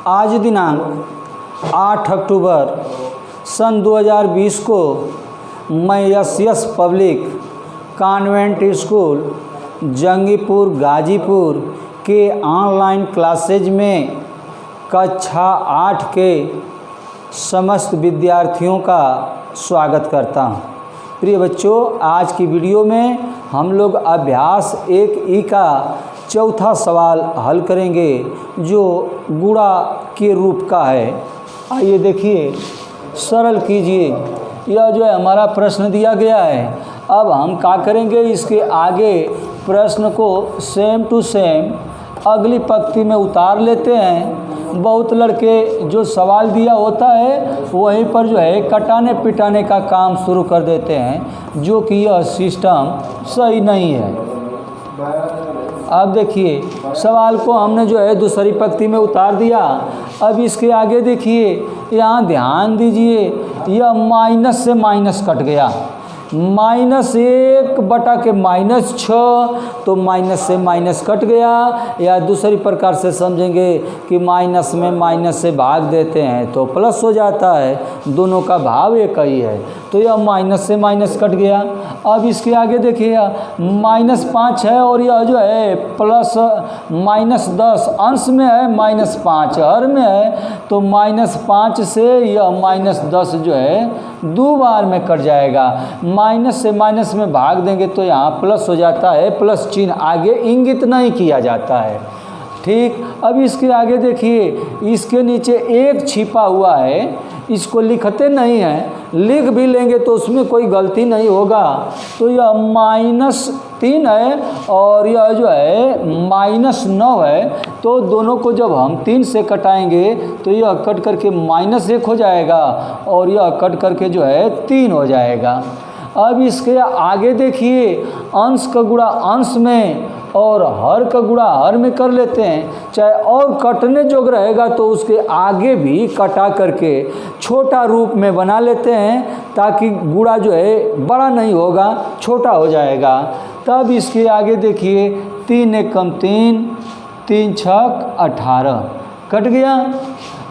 आज दिनांक 8 अक्टूबर सन 2020 को मैं S public convent school Jangipur Ghazipur के ऑनलाइन क्लासेज में कक्षा 8 के समस्त विद्यार्थियों का स्वागत करता हूं। प्रिय बच्चों, आज की वीडियो में हम लोग अभ्यास 1E का चौथा सवाल हल करेंगे जो गुणा के रूप का है। आइए देखिए, सरल कीजिए। यह जो है हमारा प्रश्न दिया गया है। अब हम क्या करेंगे, इसके आगे प्रश्न को सेम टू सेम अगली पंक्ति में उतार लेते हैं। बहुत लड़के जो सवाल दिया होता है वहीं पर जो है कटाने पिटाने का काम शुरू कर देते हैं, जो कि यह सिस्टम सही नहीं है। अब देखिए, सवाल को हमने जो है दूसरी पंक्ति में उतार दिया। अब इसके आगे देखिए, यहाँ ध्यान दीजिए, यह माइनस से माइनस कट गया। -1 बटा के -6, तो माइनस से माइनस कट गया। या दूसरी प्रकार से समझेंगे कि माइनस में माइनस से भाग देते हैं तो प्लस हो जाता है, दोनों का भाव एक ही है। तो यह माइनस से माइनस कट गया। अब इसके आगे देखिए, -5 है और यह जो है प्लस -10 अंश में है, -5 हर में है, तो -5 से यह -10 जो है 2 बार में कट जाएगा। माइनस से माइनस में भाग देंगे तो यहाँ प्लस हो जाता है, प्लस चिन्ह आगे इंगित नहीं किया जाता है। ठीक, अब इसके आगे देखिए, इसके नीचे 1 छिपा हुआ है, इसको लिखते नहीं हैं, लिख भी लेंगे तो उसमें कोई गलती नहीं होगा। तो यह -3 है और यह जो है -9 है, तो दोनों को जब हम 3 से कटाएंगे तो यह कट करके -1 हो जाएगा और यह कट करके जो है 3 हो जाएगा। अब इसके आगे देखिए, अंश का गुणा अंश में और हर का गुणा हर में कर लेते हैं। चाहे और कटने जोग रहेगा तो उसके आगे भी कटा करके छोटा रूप में बना लेते हैं, ताकि गुणा जो है बड़ा नहीं होगा, छोटा हो जाएगा। तब इसके आगे देखिए, 3 × 3 3 × 18 कट गया।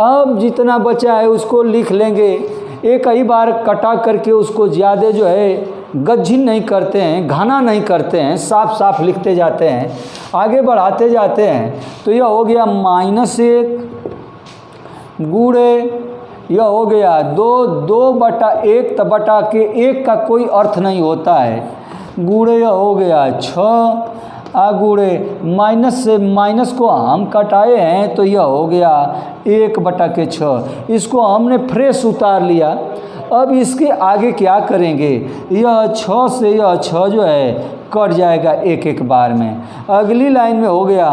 अब जितना बचा है उसको लिख लेंगे। एक ही बार कटा करके उसको ज़्यादा जो है गज्जिन नहीं करते हैं, घना नहीं करते हैं, साफ साफ लिखते जाते हैं, आगे बढ़ाते जाते हैं। तो यह हो गया -1 गुणे, यह हो गया 2 बटा 1, तो बटा के 1 का कोई अर्थ नहीं होता है, गुणे यह हो गया 6 गुणे माइनस से माइनस को हम कटाए हैं तो यह हो गया 1 बटा के 6। इसको हमने फ्रेश उतार लिया। अब इसके आगे क्या करेंगे, यह 6 से यह 6 जो है कट जाएगा एक बार में। अगली लाइन में हो गया,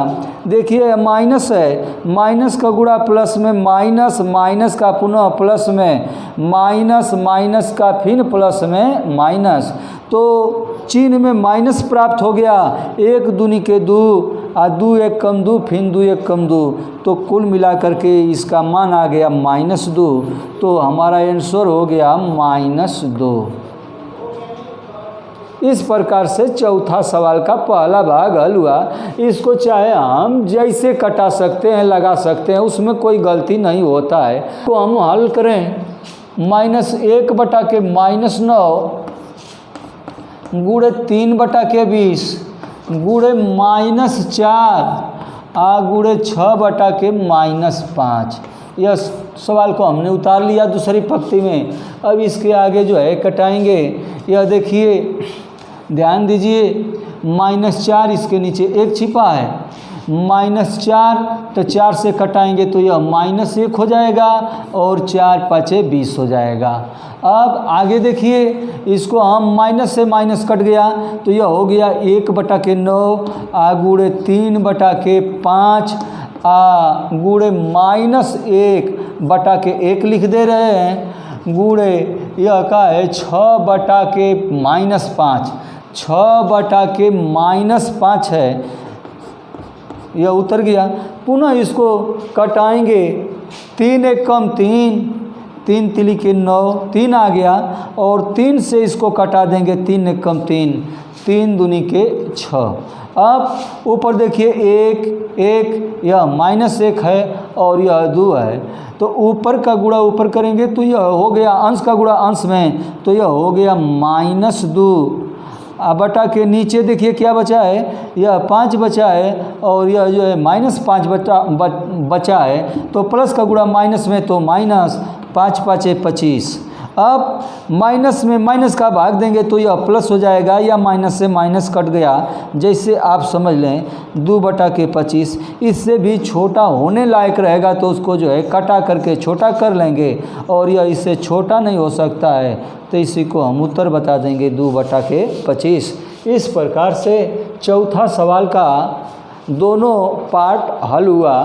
देखिए माइनस है, माइनस का गुणा प्लस में माइनस, माइनस का पुनः प्लस में माइनस, माइनस का फिर प्लस में माइनस, तो चिन्ह में माइनस प्राप्त हो गया। 1 दूनी के 2 और 2 1 कम 2, फिर 2 1 कम 2, तो कुल मिला करके इसका मान आ गया -2। तो हमारा आंसर हो गया -2। इस प्रकार से चौथा सवाल का पहला भाग हल हुआ। इसको चाहे हम जैसे कटा सकते हैं, लगा सकते हैं, उसमें कोई गलती नहीं होता है। तो हम हल करें, -1 बटा के -9 गुणे 3 बटा के 20 गुणे -4 गुणे 6 बटा के -5। यह सवाल को हमने उतार लिया दूसरी पंक्ति में। अब इसके आगे जो है कटाएंगे। यह देखिए, ध्यान दीजिए, -4 इसके नीचे 1 छिपा है, -4, तो 4 से कटाएंगे तो यह -1 हो जाएगा और 4 × 5 = 20 हो जाएगा। अब आगे देखिए, इसको हम माइनस से माइनस कट गया तो यह हो गया 1 बटा के 9 गुणे 3 बटा के 5 गुणे -1 बटा के 1 लिख दे रहे हैं, गुणे यह का है 6 बटा के -5, 6 बटा के -5 है, यह उतर गया। पुनः इसको कटाएंगे, 3 1 कम 3, 3 तिली के 9, 3 आ गया और 3 से इसको कटा देंगे, 3 1 कम 3, 3 दूनी के 6। अब ऊपर देखिए 1 1, यह -1 है और यह 2 है, तो ऊपर का गुणा ऊपर करेंगे तो यह हो गया अंश का गुणा अंश में, तो यह हो गया -2। अब बटा के नीचे देखिए क्या बचा है, यह 5 बचा है और यह जो है -5 बचा है, तो प्लस का गुणा माइनस में, तो माइनस 5 5 25। अब माइनस में माइनस का भाग देंगे तो यह प्लस हो जाएगा, या माइनस से माइनस कट गया, जैसे आप समझ लें 2/25। इससे भी छोटा होने लायक रहेगा तो उसको जो है कटा करके छोटा कर लेंगे, और यह इससे छोटा नहीं हो सकता है तो इसी को हम उत्तर बता देंगे 2/25। इस प्रकार से चौथा सवाल का दोनों पार्ट हल हुआ।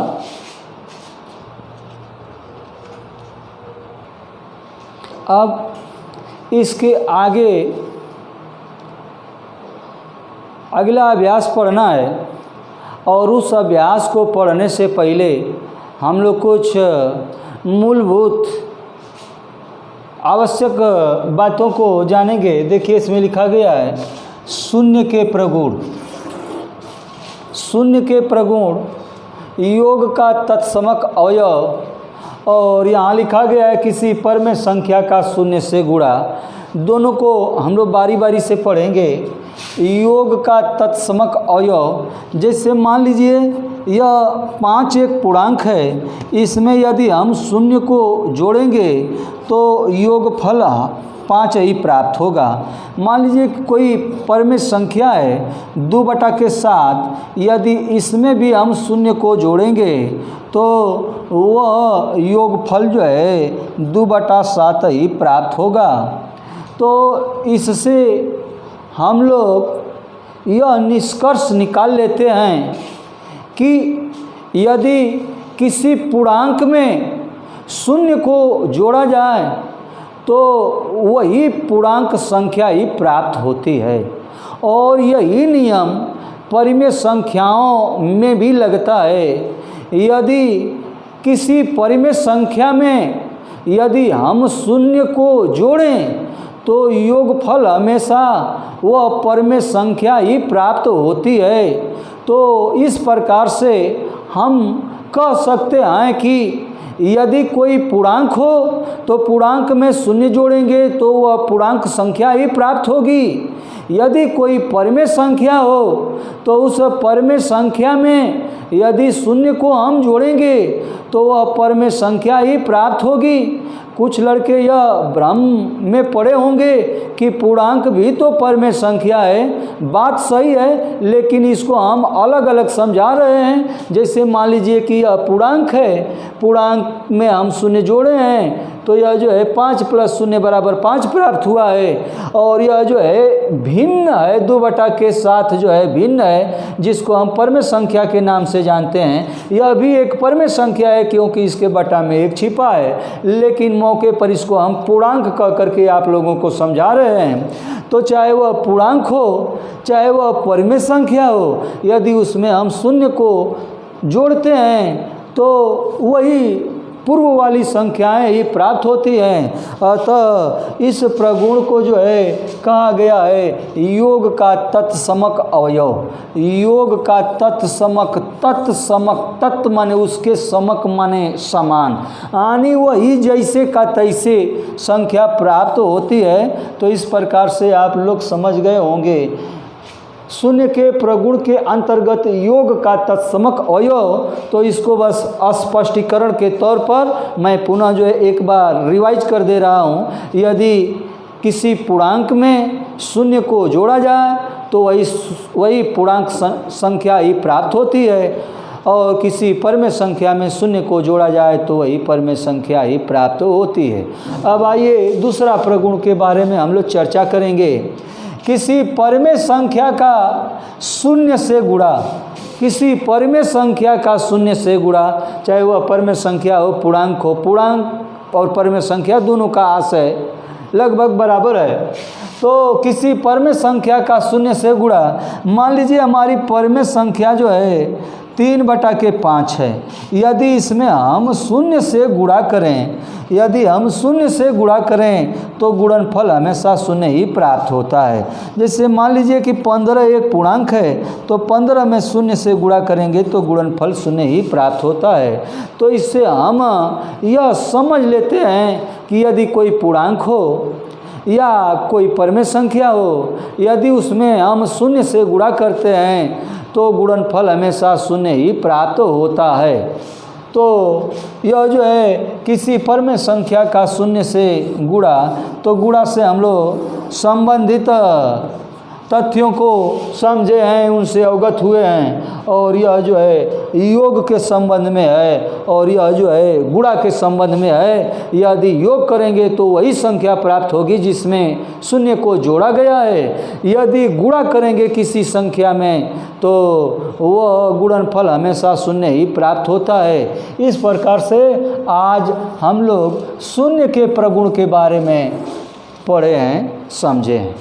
अब इसके आगे अगला अभ्यास पढ़ना है, और उस अभ्यास को पढ़ने से पहले हम लोग कुछ मूलभूत आवश्यक बातों को जानेंगे। देखिए इसमें लिखा गया है शून्य के प्रगुण। शून्य के प्रगुण योग का तत्समक अवयव, और यहाँ लिखा गया है किसी परम संख्या का शून्य से गुणा। दोनों को हम लोग बारी बारी से पढ़ेंगे। योग का तत्समक अवयव, जैसे मान लीजिए यह 5 एक पूर्णांक है, इसमें यदि हम शून्य को जोड़ेंगे तो योगफल 5 ही प्राप्त होगा। मान लीजिए कोई परम संख्या है 2/7, यदि इसमें भी हम शून्य को जोड़ेंगे तो वह योगफल जो है 2/7 ही प्राप्त होगा। तो इससे हम लोग यह निष्कर्ष निकाल लेते हैं कि यदि किसी पूर्णांक में शून्य को जोड़ा जाए तो वही पूर्णांक संख्या ही प्राप्त होती है, और यही नियम परिमेय संख्याओं में भी लगता है। यदि किसी परिमेय संख्या में यदि हम शून्य को जोड़ें तो योगफल हमेशा वह परिमेय संख्या ही प्राप्त होती है। तो इस प्रकार से हम कह सकते हैं कि यदि कोई पूर्णांक हो तो पूर्णांक में शून्य जोड़ेंगे तो वह पूर्णांक संख्या ही प्राप्त होगी। यदि कोई परिमेय संख्या हो तो उस परिमेय संख्या में यदि शून्य को हम जोड़ेंगे तो वह परिमेय संख्या ही प्राप्त होगी। कुछ लड़के यह भ्रम में पड़े होंगे कि पूर्णांक भी तो परिमेय संख्या है। बात सही है, लेकिन इसको हम अलग अलग समझा रहे हैं। जैसे मान लीजिए कि यह पूर्णांक है, पूर्णांक में हम शून्य जोड़े हैं तो यह जो है 5 + 0 = 5 प्राप्त हुआ है, और यह जो है भिन्न है 2/7 जो है भिन्न है, जिसको हम परिमेय संख्या के नाम से जानते हैं। यह भी एक परिमेय संख्या है क्योंकि इसके बटा में 1 छिपा है, लेकिन मौके पर इसको हम पूर्णांक कह करके आप लोगों को समझा रहे हैं। तो चाहे वह पूर्णांक हो चाहे वह परिमेय संख्या हो, यदि उसमें हम शून्य को जोड़ते हैं तो वही पूर्व वाली संख्याएं ही प्राप्त होती हैं। अतः इस प्रगुण को जो है कहा गया है योग का तत्समक अवयव। योग का तत्समक, तत्समक, तत् माने उसके समक माने समान, यानी वही जैसे का तैसे संख्या प्राप्त होती है। तो इस प्रकार से आप लोग समझ गए होंगे शून्य के प्रगुण के अंतर्गत योग का तत्समक अवयव। तो इसको बस स्पष्टीकरण के तौर पर मैं पुनः जो है एक बार रिवाइज कर दे रहा हूँ। यदि किसी पूर्णांक में शून्य को जोड़ा जाए तो वही पूर्णांक संख्या ही प्राप्त होती है, और किसी परिमेय संख्या में शून्य को जोड़ा जाए तो वही परिमेय संख्या ही प्राप्त होती है। अब आइए दूसरा प्रगुण के बारे में हम लोग चर्चा करेंगे। किसी परिमेय संख्या का शून्य से गुणा, किसी परिमेय संख्या का शून्य से गुणा, चाहे वह परिमेय संख्या हो पूर्णांक हो, पूर्णांक और परिमेय संख्या दोनों का आशय लगभग बराबर है। तो किसी परिमेय संख्या का शून्य से गुणा, मान लीजिए हमारी परिमेय संख्या जो है 3/5 है। यदि इसमें हम शून्य से गुणा करें, यदि हम शून्य से गुणा करें तो गुणनफल हमेशा शून्य ही प्राप्त होता है। जैसे मान लीजिए कि 15 एक पूर्णांक है, तो 15 में शून्य से गुणा करेंगे तो गुणनफल शून्य ही प्राप्त होता है। तो इससे हम यह समझ लेते हैं कि यदि कोई पूर्णांक हो या कोई परमेय संख्या हो, यदि उसमें हम शून्य से गुणा करते हैं तो गुणनफल हमेशा शून्य ही प्राप्त होता है। तो यह जो है किसी परमेय संख्या का शून्य से गुणा, तो गुणा से हम लोग संबंधित तथ्यों को समझे हैं, उनसे अवगत हुए हैं, और यह जो है योग के संबंध में है और यह जो है गुणा के संबंध में है। यदि योग करेंगे तो वही संख्या प्राप्त होगी जिसमें शून्य को जोड़ा गया है। यदि गुणा करेंगे किसी संख्या में तो वह गुणनफल हमेशा शून्य ही प्राप्त होता है। इस प्रकार से आज हम लोग शून्य के प्रगुण के बारे में पढ़े हैं, समझे हैं।